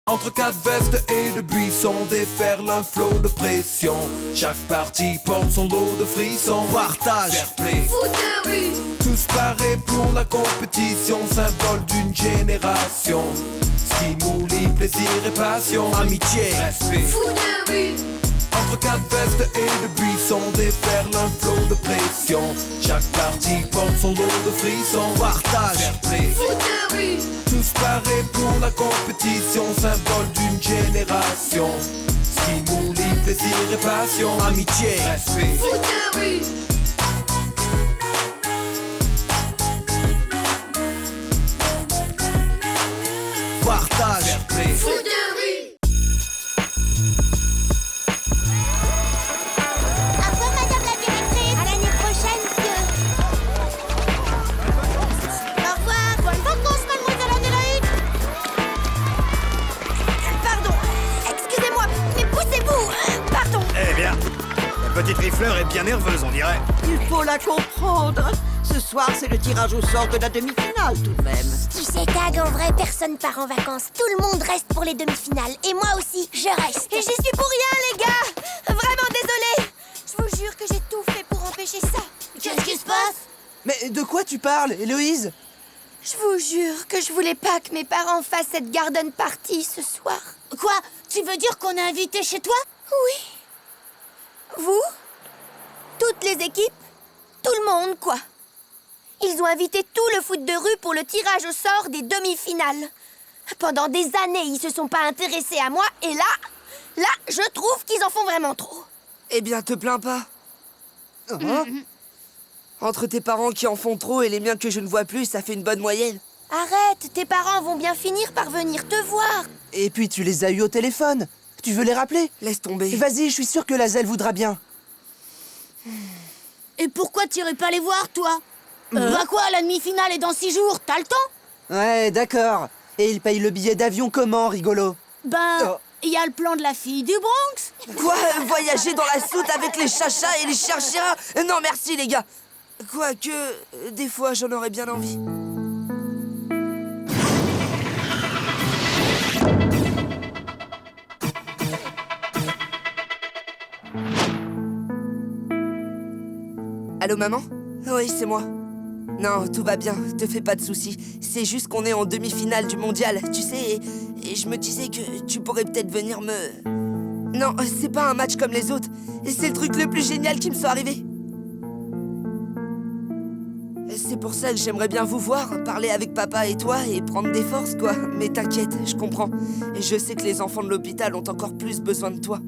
Entre quatre vestes et de buissons déferle un flot de pression. Chaque partie porte son lot de frissons. Partage, fair play, foot de rue. tous parés pour la compétition, symbole d'une génération. Stimuli, plaisir et passion. Amitié, respect, Foot de rue. entre quatre vestes et de buissons déferle un flot de pression. Chaque partie porte son lot de frissons. Partage, fair play, Foot de rue. tous parés pour la compétition, symbole d'une génération. Stimuli, plaisir et passion. Amitié, respect, Foot de rue. partage, fair play. Foot de rue. Au revoir, madame la directrice. À l'année prochaine, monsieur. Au revoir. Bonnes vacances, mademoiselle Adélaïde. Pardon. Excusez-moi, mais poussez-vous. Pardon. Eh bien, la petite rifleur est bien nerveuse, on dirait. Il faut la comprendre. Ce soir, c'est le tirage au sort de la demi-finale, tout de même. Tu sais, Tag, en vrai, personne part en vacances. Tout le monde reste pour les demi-finales. Et moi aussi, je reste. Et j'y suis pour rien, les gars. Vraiment désolée. Je vous jure que j'ai tout fait pour empêcher ça. Qu'est-ce qui se passe? Mais de quoi tu parles, Héloïse? Je vous jure que je voulais pas que mes parents fassent cette garden party ce soir. Quoi? Tu veux dire qu'on est invité chez toi? Oui. Vous? Toutes les équipes? Tout le monde, quoi. Ils ont invité tout le foot de rue pour le tirage au sort des demi-finales. Pendant des années, ils se sont pas intéressés à moi, et là, je trouve qu'ils en font vraiment trop. Eh bien, te plains pas. Hein? Entre tes parents qui en font trop et les miens que je ne vois plus, ça fait une bonne moyenne. Arrête, tes parents vont bien finir par venir te voir. Et puis, tu les as eus au téléphone. Tu veux les rappeler? Laisse tomber. Vas-y, je suis sûr que Lazel voudra bien. Et pourquoi t'irais pas les voir, toi? Bah quoi, la demi-finale est dans 6 jours, t'as le temps? Ouais, d'accord. Et il paye le billet d'avion comment, rigolo? Ben, il y a le plan de la fille du Bronx. Quoi? Voyager dans la soute avec les chachas et les chercheurs? Non, merci, les gars. Quoique, des fois, j'en aurais bien envie. Allô, maman? Oui, c'est moi. Non, tout va bien, te fais pas de soucis. C'est juste qu'on est en demi-finale du mondial, tu sais, et je me disais que tu pourrais peut-être venir me... Non, c'est pas un match comme les autres. C'est le truc le plus génial qui me soit arrivé. C'est pour ça que j'aimerais bien vous voir, parler avec papa et toi et prendre des forces, quoi. Mais t'inquiète, je comprends. Et je sais que les enfants de l'hôpital ont encore plus besoin de toi.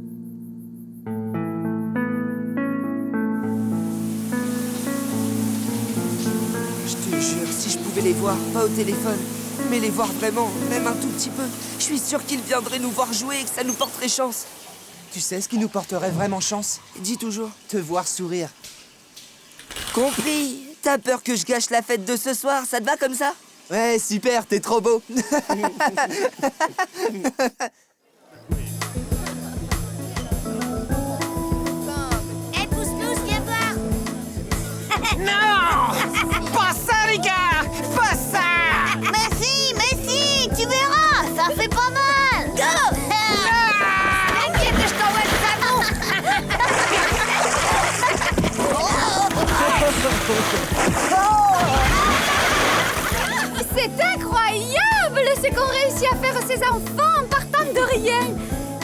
Je te jure, si je pouvais les voir, pas au téléphone, mais les voir vraiment, même un tout petit peu, je suis sûr qu'ils viendraient nous voir jouer et que ça nous porterait chance. Tu sais ce qui nous porterait vraiment chance? Dis toujours. Te voir sourire. Compris. T'as peur que je gâche la fête de ce soir, ça te va comme ça? Ouais, super, t'es trop beau. Eh, Pousse-Pousse, viens voir. Non! Pas ça, les gars! Pas ça! Mais si, tu verras, ça fait pas mal. Go! T'inquiète, je t'envoie le savon. C'est incroyable ce qu'ont réussi à faire ces enfants en partant de rien.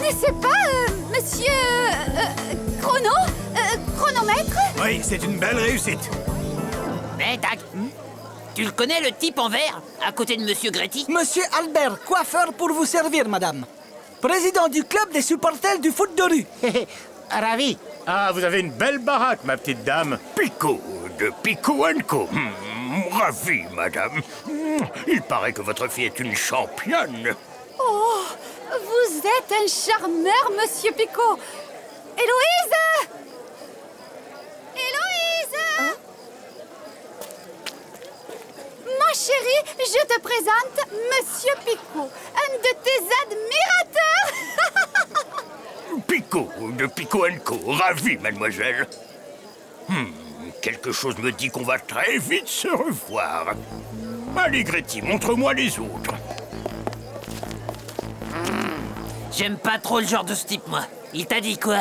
N'est-ce pas, monsieur... chronomètre? Oui, c'est une belle réussite. Mais Tac, tu le connais le type en vert, à côté de Monsieur Gretty? Monsieur Albert, coiffeur pour vous servir, madame. Président du club des supporters du foot de rue. Ravi. Ah, vous avez une belle baraque, ma petite dame. Pico, de Pico & Co. Ravi, madame. Il paraît que votre fille est une championne. Oh, vous êtes un charmeur, monsieur Picot. Héloïse! Héloïse! Ma chérie, je te présente Monsieur Picot, un de tes admirateurs. Pico, de Pico & Co. Ravi, mademoiselle. Quelque chose me dit qu'on va très vite se revoir. Allez, Gretty, montre-moi les autres. J'aime pas trop le genre de ce type, moi. Il t'a dit quoi?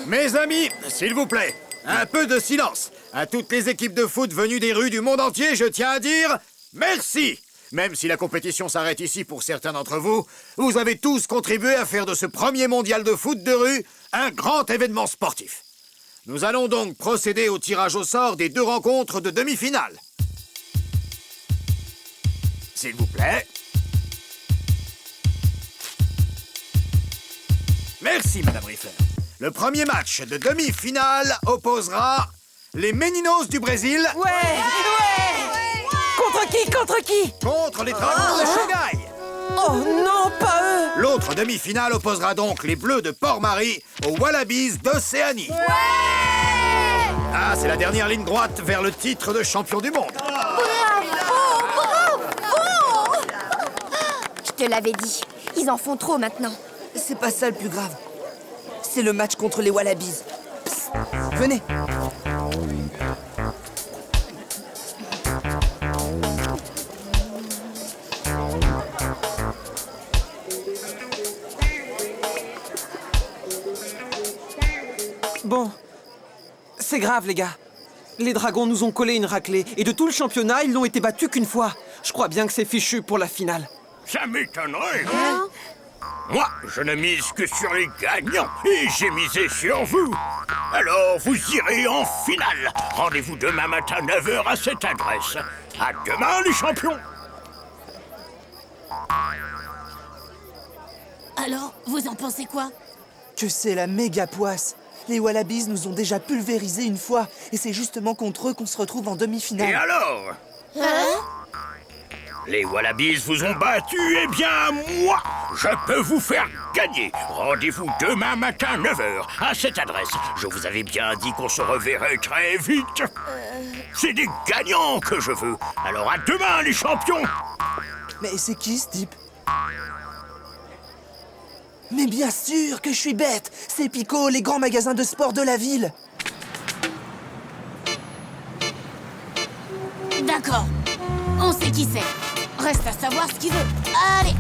Mes amis, s'il vous plaît, un peu de silence. À toutes les équipes de foot venues des rues du monde entier, je tiens à dire merci. Même si la compétition s'arrête ici pour certains d'entre vous, vous avez tous contribué à faire de ce premier mondial de foot de rue un grand événement sportif. Nous allons donc procéder au tirage au sort des 2 rencontres de demi-finale. S'il vous plaît. Merci, Madame Riffler. Le premier match de demi-finale opposera les Meninos du Brésil Ouais. Contre qui? contre les Dragons de Shanghai. Oh non, pas eux. L'autre demi-finale opposera donc les Bleus de Port-Marie aux Wallabies d'Océanie. Ah, c'est la dernière ligne droite vers le titre de champion du monde. Je te l'avais dit, ils en font trop maintenant. C'est pas ça le plus grave. C'est le match contre les Wallabies. Psst, venez. Bon, c'est grave, les gars. Les Dragons nous ont collé une raclée, et de tout le championnat, ils n'ont été battus qu'une fois. Je crois bien que c'est fichu pour la finale. Ça m'étonnerait. Moi, je ne mise que sur les gagnants, et j'ai misé sur vous. Alors, vous irez en finale. Rendez-vous demain matin 9h à cette adresse. À demain, les champions. Alors, vous en pensez quoi? Que c'est la méga poisse. Les Wallabies nous ont déjà pulvérisés une fois, et c'est justement contre eux qu'on se retrouve en Et demi-finale. alors? Les Wallabies vous ont battu, eh bien, moi, je peux vous faire gagner. Rendez-vous demain matin 9h à cette adresse. Je vous avais bien dit qu'on se reverrait très vite. C'est des gagnants que je veux. Alors à demain, les champions. Mais c'est qui ce type? Mais bien sûr que je suis bête. C'est Pico, les grands magasins de sport de la ville. D'accord, on sait qui c'est. Reste à savoir ce qu'il veut. Allez.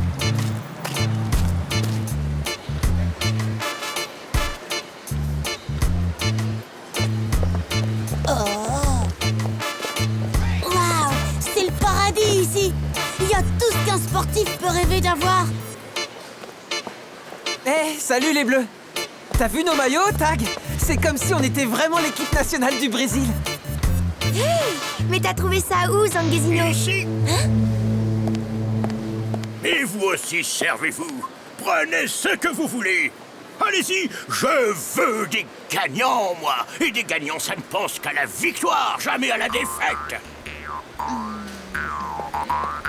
Waouh, c'est le paradis ici. Il y a tout ce qu'un sportif peut rêver d'avoir. Eh, salut les Bleus. T'as vu nos maillots, Tag? C'est comme si on était vraiment l'équipe nationale du Brésil. Mais t'as trouvé ça où, Zanguezino? Ici. Et vous aussi, servez-vous. Prenez ce que vous voulez. Allez-y, je veux des gagnants, moi. Et des gagnants, ça ne pense qu'à la victoire, jamais à la défaite.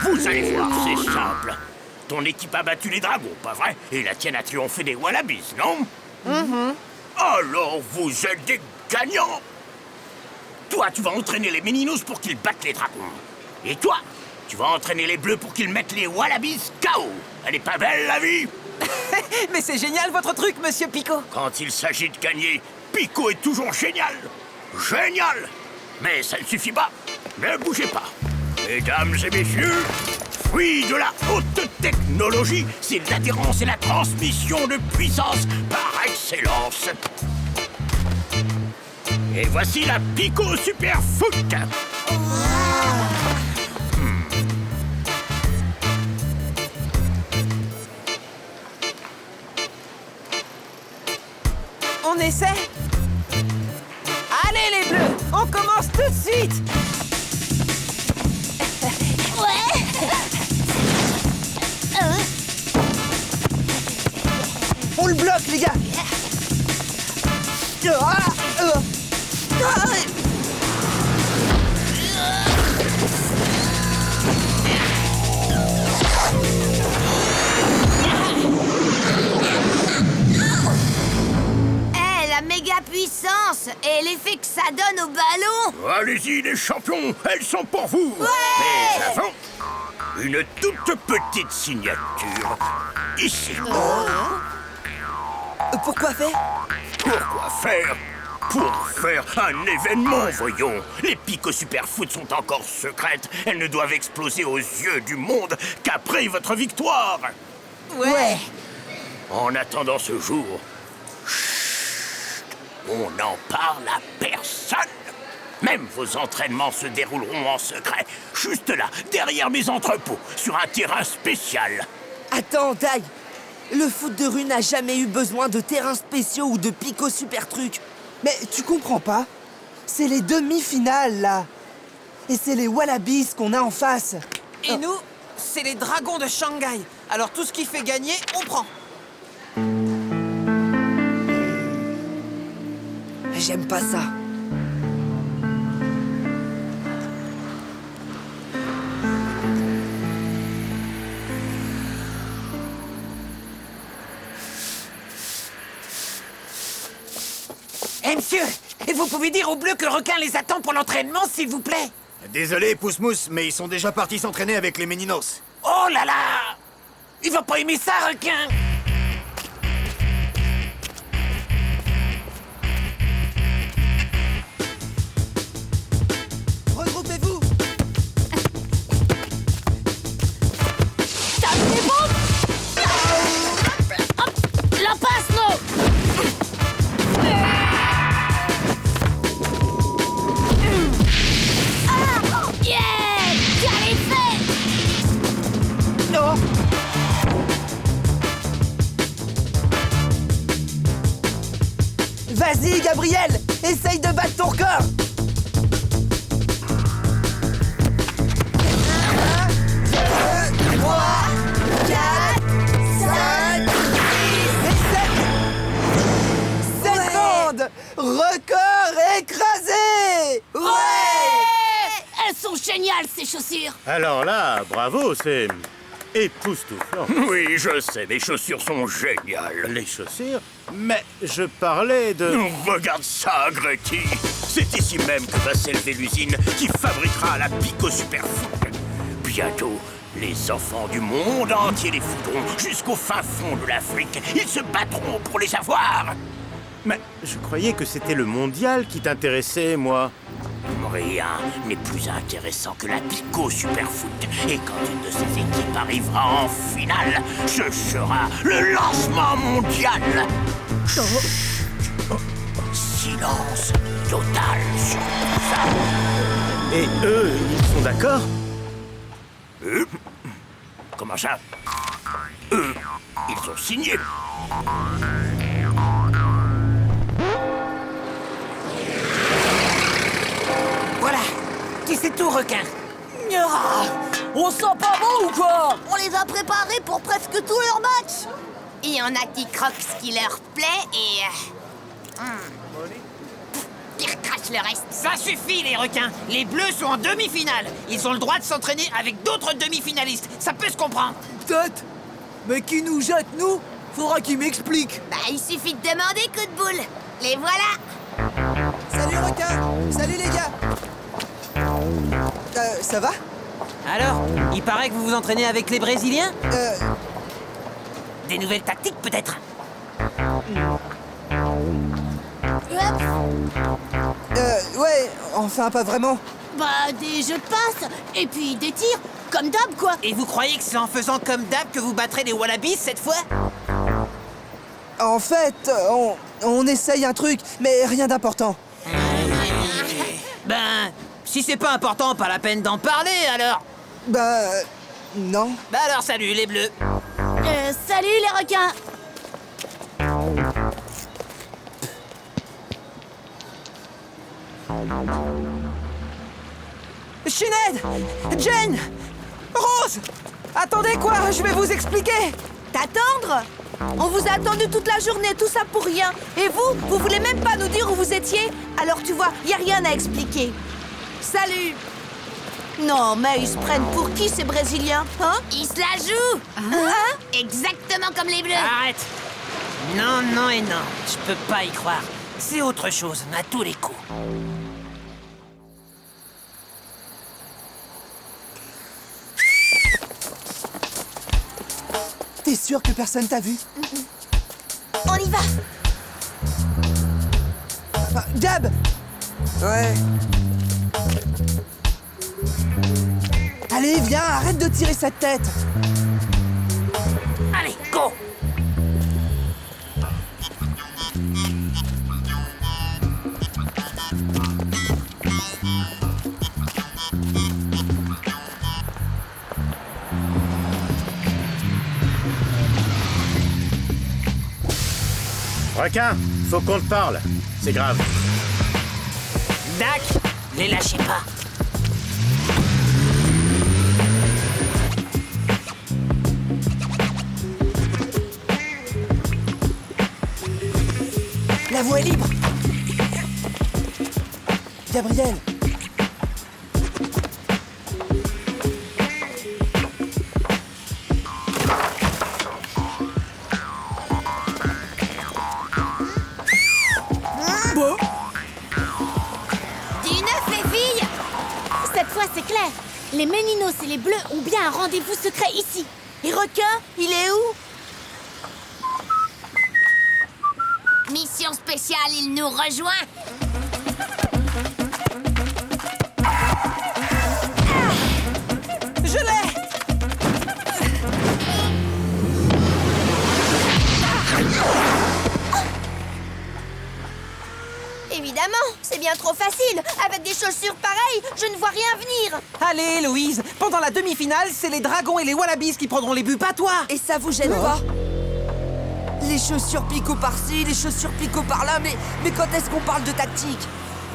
Vous allez voir, c'est simple. Ton équipe a battu les Dragons, pas vrai? Et la tienne a triomphé des Wallabies, non? Alors vous êtes des gagnants. Toi, tu vas entraîner les Meninos pour qu'ils battent les Dragons. Et toi, tu vas entraîner les Bleus pour qu'ils mettent les Wallabies KO. Elle est pas belle, la vie? Mais c'est génial votre truc, monsieur Pico. Quand il s'agit de gagner, Pico est toujours génial. Génial. Mais ça ne suffit pas. Ne bougez pas. Mesdames et messieurs, fruit de la haute technologie, c'est l'adhérence et la transmission de puissance par excellence. Et voici la Pico Super Foot. On essaie? Allez les Bleus, on commence tout de suite. On le bloque, les gars. La méga puissance et l'effet que ça donne au ballon. Allez-y les champions, elles sont pour vous. Mais avant, une toute petite signature. Ici. Pourquoi faire? Pourquoi faire? Pour faire un événement, voyons. Les Pico Super Foot sont encore secrètes. Elles ne doivent exploser aux yeux du monde qu'après votre victoire. Ouais. En attendant ce jour, chut, on n'en parle à personne. Même vos entraînements se dérouleront en secret, juste là, derrière mes entrepôts, sur un terrain spécial. Attends, Dai. Le foot de rue n'a jamais eu besoin de terrains spéciaux ou de picots super trucs. Mais tu comprends pas? C'est les demi-finales, là. Et c'est les Wallabies qu'on a en face. Et nous, c'est les dragons de Shanghai. Alors tout ce qui fait gagner, on prend. J'aime pas ça. Eh, monsieur, vous pouvez dire aux Bleus que Requin les attend pour l'entraînement, s'il vous plaît? Désolé, Pousse-Mousse, mais ils sont déjà partis s'entraîner avec les Méninos. Oh là là! Il va pas aimer ça, Requin! Regroupez-vous. La passe, non! Yeah! Tu as les fait! Non. Vas-y, Gabriel. Essaye de battre ton record. 1, 2, 3, 4, 5, 6 et 7 secondes. Record écrasé. Elles sont géniales, ces chaussures! Alors là, bravo, c'est époustouflant. Oui, je sais, mes chaussures sont géniales. Les chaussures? Mais je parlais de... Regarde ça, Gretty. C'est ici même que va s'élever l'usine qui fabriquera la Pico Superfood. Bientôt, les enfants du monde entier les foudront jusqu'au fin fond de l'Afrique. Ils se battront pour les avoir. Mais je croyais que c'était le mondial qui t'intéressait, moi. Rien n'est plus intéressant que la Pico Superfoot. Et quand une de ces équipes arrivera en finale, ce sera le lancement mondial. Silence total sur tout ça. Et eux, ils sont d'accord? Comment ça? Eux, ils ont signé. Voilà, tu sais tout, Requin. On sent pas bon ou quoi? On les a préparés pour presque tous leurs matchs. Il y en a qui croquent ce qui leur plaît et... qui recrachent le reste. Ça suffit, les requins. Les Bleus sont en demi-finale. Ils ont le droit de s'entraîner avec d'autres demi-finalistes. Ça peut se comprendre. Peut-être. Mais qui nous jette, nous? Faudra qu'il m'explique. Bah, il suffit de demander, coup de boule. Les voilà. Salut, requin. Salut, les gars. Ça va? Alors, il paraît que vous vous entraînez avec les Brésiliens? Des nouvelles tactiques, peut-être? Ouais, enfin pas vraiment. Bah, des jeux de passe, et puis des tirs, comme d'hab, quoi. Et vous croyez que c'est en faisant comme d'hab que vous battrez les Wallabies cette fois? En fait, on essaye un truc, mais rien d'important. Ben, si c'est pas important, pas la peine d'en parler, alors. Bah, non. Bah alors, salut, les Bleus. Salut, les requins. Sinead! Jen! Rose! Attendez quoi, je vais vous expliquer! T'attendre? On vous a attendu toute la journée, tout ça pour rien. Et vous voulez même pas nous dire où vous étiez? Alors tu vois, y a rien à expliquer. Salut! Non, mais ils se prennent pour qui ces Brésiliens, hein? Ils se la jouent. Hein? Exactement comme les Bleus. Arrête! Non, non et non, je peux pas y croire. C'est autre chose, à tous les coups. T'es sûr que personne t'a vu? On y va. Ah, Gab! Ouais. Allez, viens, arrête de tirer cette tête. Allez, go! Requin, faut qu'on te parle. C'est grave. Dak, les lâchez pas. La voie est libre. Gabriel. C'est clair. Les Méninos et les Bleus ont bien un rendez-vous secret ici. Et Requin, il est où? Mission spéciale, il nous rejoint. Je l'ai! Évidemment, c'est bien trop facile. Avec des chaussures pareilles, je ne vois rien venir. Allez, Héloïse, pendant la demi-finale, c'est les dragons et les wallabies qui prendront les buts, pas toi. Et ça vous gêne pas? Les chaussures Pico par-ci, les chaussures Pico par-là, mais quand est-ce qu'on parle de tactique?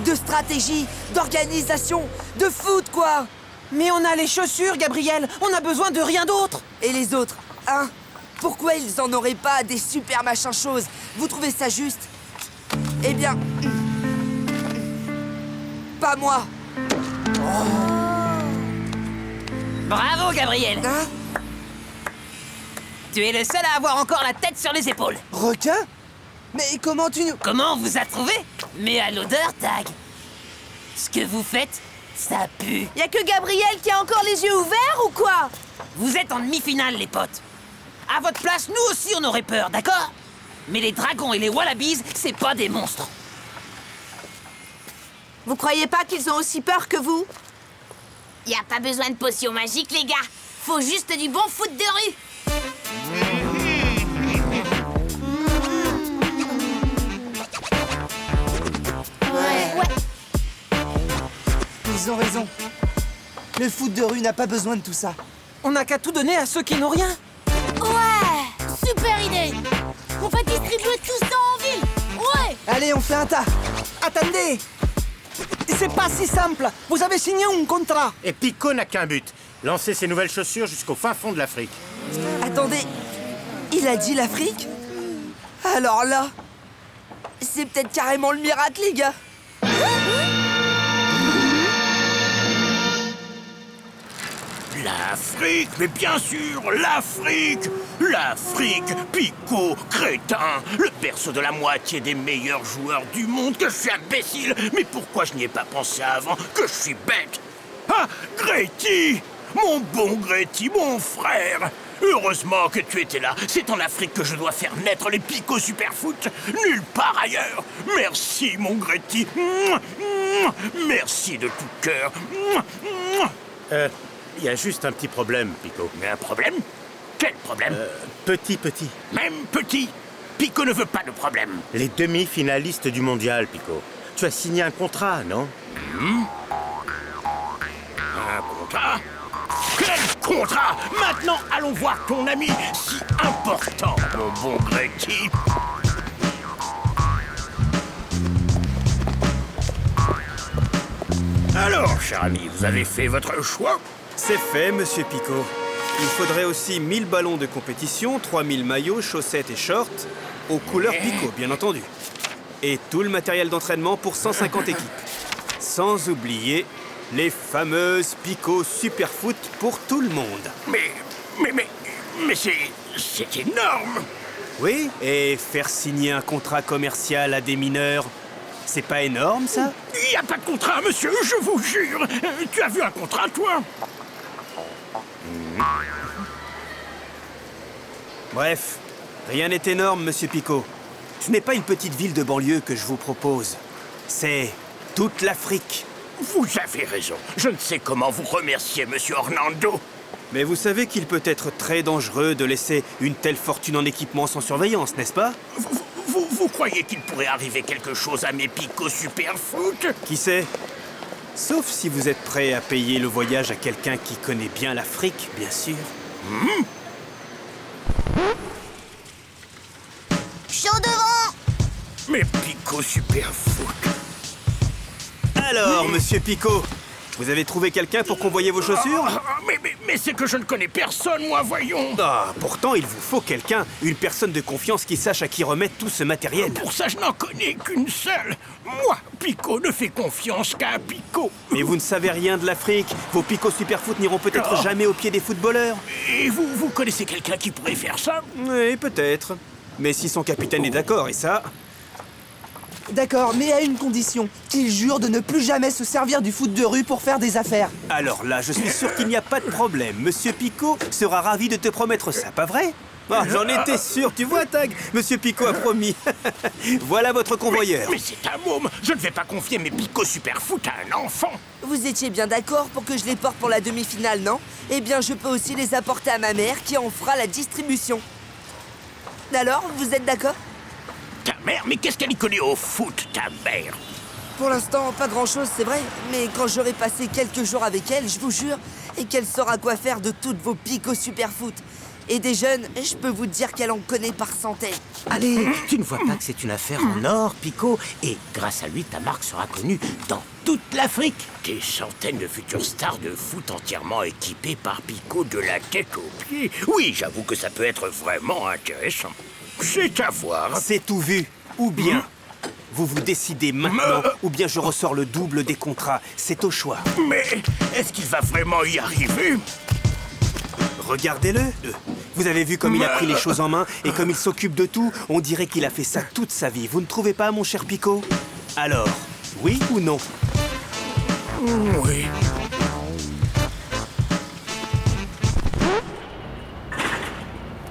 De stratégie, d'organisation, de foot, quoi? Mais on a les chaussures, Gabriel. On a besoin de rien d'autre. Et les autres, hein? Pourquoi ils en auraient pas des super machins choses? Vous trouvez ça juste? Eh bien... pas moi. Bravo, Gabriel. Hein? Tu es le seul à avoir encore la tête sur les épaules. Requin? Mais comment tu nous... Comment on vous a trouvé? Mais à l'odeur, Tag. Ce que vous faites, ça pue. Y a que Gabriel qui a encore les yeux ouverts ou quoi? Vous êtes en demi-finale, les potes. À votre place, nous aussi, on aurait peur, d'accord? Mais les dragons et les wallabies, c'est pas des monstres. Vous croyez pas qu'ils ont aussi peur que vous? Y a pas besoin de potions magiques, les gars. Faut juste du bon foot de rue. Ouais. Ils ont raison. Le foot de rue n'a pas besoin de tout ça. On n'a qu'à tout donner à ceux qui n'ont rien. Ouais, super idée. On va distribuer tout ça en ville. Ouais. Allez, on fait un tas. Attendez. C'est pas si simple. Vous avez signé un contrat. Et Pico n'a qu'un but. Lancer ses nouvelles chaussures jusqu'au fin fond de l'Afrique. Attendez, il a dit l'Afrique? Alors là, c'est peut-être carrément le miracle, les gars. L'Afrique, mais bien sûr, l'Afrique! L'Afrique, Pico, crétin, le berceau de la moitié des meilleurs joueurs du monde, que je suis imbécile! Mais pourquoi je n'y ai pas pensé avant? Que je suis bête! Ah, Gréty! Mon bon Gréty, mon frère! Heureusement que tu étais là. C'est en Afrique que je dois faire naître les Pico Superfoot. Nulle part ailleurs. Merci, mon Gréty. Merci de tout cœur. Il y a juste un petit problème, Pico. Mais un problème? Quel problème? Petit. Même petit? Pico ne veut pas de problème. Les demi-finalistes du mondial, Pico. Tu as signé un contrat, non? Un contrat? Quel contrat? Maintenant, allons voir ton ami si important, mon bon Gréty. Alors, cher ami, vous avez fait votre choix? C'est fait, monsieur Pico. Il faudrait aussi 1000 ballons de compétition, 3000 maillots, chaussettes et shorts, aux couleurs Pico, bien entendu. Et tout le matériel d'entraînement pour 150 équipes. Sans oublier les fameuses Pico Superfoot pour tout le monde. Mais c'est énorme! Oui, et faire signer un contrat commercial à des mineurs, c'est pas énorme, ça? Il n'y a pas de contrat, monsieur, je vous jure! Tu as vu un contrat, toi? Bref, rien n'est énorme, monsieur Pico. Ce n'est pas une petite ville de banlieue que je vous propose. C'est toute l'Afrique. Vous avez raison. Je ne sais comment vous remercier, monsieur Orlando. Mais vous savez qu'il peut être très dangereux de laisser une telle fortune en équipement sans surveillance, n'est-ce pas? Vous croyez qu'il pourrait arriver quelque chose à mes Pico Superfoot? Qui sait? Sauf si vous êtes prêt à payer le voyage à quelqu'un qui connaît bien l'Afrique, bien sûr. Chaud devant. Mais Pico Superfoot. Alors, monsieur Pico, vous avez trouvé quelqu'un pour convoyer vos chaussures? Mais c'est que je ne connais personne, moi, voyons. Ah, pourtant, il vous faut quelqu'un, une personne de confiance qui sache à qui remettre tout ce matériel. Pour ça, je n'en connais qu'une seule. Moi, Pico ne fait confiance qu'à Pico. Mais vous ne savez rien de l'Afrique. Vos Pico Superfoot n'iront peut-être jamais au pied des footballeurs. Et vous connaissez quelqu'un qui pourrait faire ça? Oui, peut-être. Mais si son capitaine est d'accord, et ça... D'accord, mais à une condition, qu'il jure de ne plus jamais se servir du foot de rue pour faire des affaires. Alors là, je suis sûr qu'il n'y a pas de problème. Monsieur Pico sera ravi de te promettre ça, pas vrai? Ah, j'en étais sûr, tu vois, Tag. Monsieur Pico a promis. Voilà votre convoyeur. Mais c'est un môme. Je ne vais pas confier mes Pico Superfoot à un enfant. Vous étiez bien d'accord pour que je les porte pour la demi-finale, non? Eh bien, je peux aussi les apporter à ma mère qui en fera la distribution. Alors, vous êtes d'accord? Ta mère? Mais qu'est-ce qu'elle y connaît au foot, ta mère? Pour l'instant, pas grand-chose, c'est vrai. Mais quand j'aurai passé quelques jours avec elle, je vous jure, et qu'elle saura quoi faire de toutes vos Pico Superfoot. Et des jeunes, je peux vous dire qu'elle en connaît par centaines. Allez, tu ne vois pas que c'est une affaire en or, Pico? Et grâce à lui, ta marque sera connue dans toute l'Afrique. Des centaines de futures stars de foot entièrement équipées par Pico de la tête aux pieds. Oui, j'avoue que ça peut être vraiment intéressant. C'est à voir. C'est tout vu. Ou bien, vous vous décidez maintenant, ou bien je ressors le double des contrats. C'est au choix. Mais est-ce qu'il va vraiment y arriver? Regardez-le. Vous avez vu comme il a pris les choses en main et comme il s'occupe de tout? On dirait qu'il a fait ça toute sa vie. Vous ne trouvez pas, mon cher Pico? Alors, oui ou non? Oui.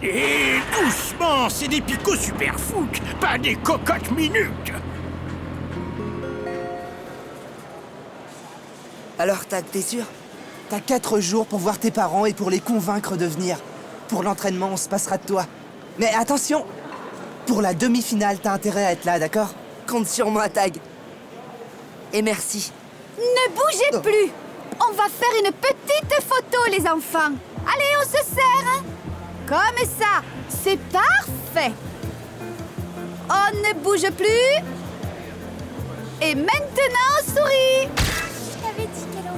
Et doucement, c'est des Pico Superfoot, pas des cocottes minutes. Alors, Tag, t'es sûr? T'as 4 jours pour voir tes parents et pour les convaincre de venir. Pour l'entraînement, on se passera de toi. Mais attention, pour la demi-finale, t'as intérêt à être là, d'accord? Compte sur moi, Tag. Et merci. Ne bougez plus. On va faire une petite photo, les enfants. Allez, on se serre. Comme ça, c'est parfait. On ne bouge plus. Et maintenant, souris. Je t'avais dit qu'elle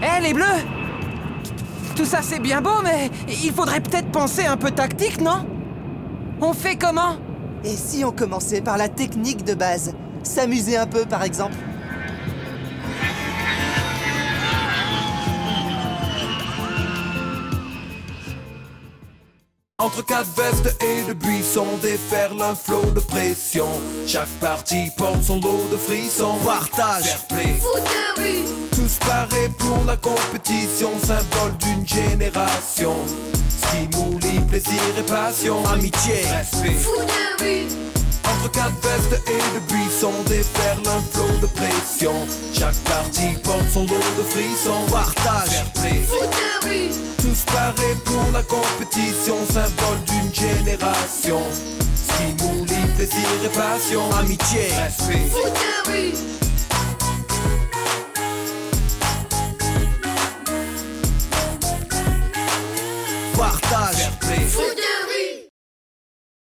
osait. Hé, les bleus! Tout ça, c'est bien beau, mais il faudrait peut-être penser un peu tactique, non? On fait comment? Et si on commençait par la technique de base? S'amuser un peu, par exemple. Entre 4 vestes et de buissons déferle un flot de pression. Chaque partie porte son lot de frissons. Partage, fair play, Foot de rue. tous parés pour la compétition, symbole d'une génération. Stimuli, plaisir et passion, amitié, respect. Foot de rue. Entre 4 vestes et de buissons déferle un flot de pression. Chaque partie porte son lot de frissons. Partage, fair play, Foot de rue. tous parés pour la compétition, symbole d'une génération. Stimuli, plaisir et passion, amitié, respect. Foot de rue. Partage, fair play,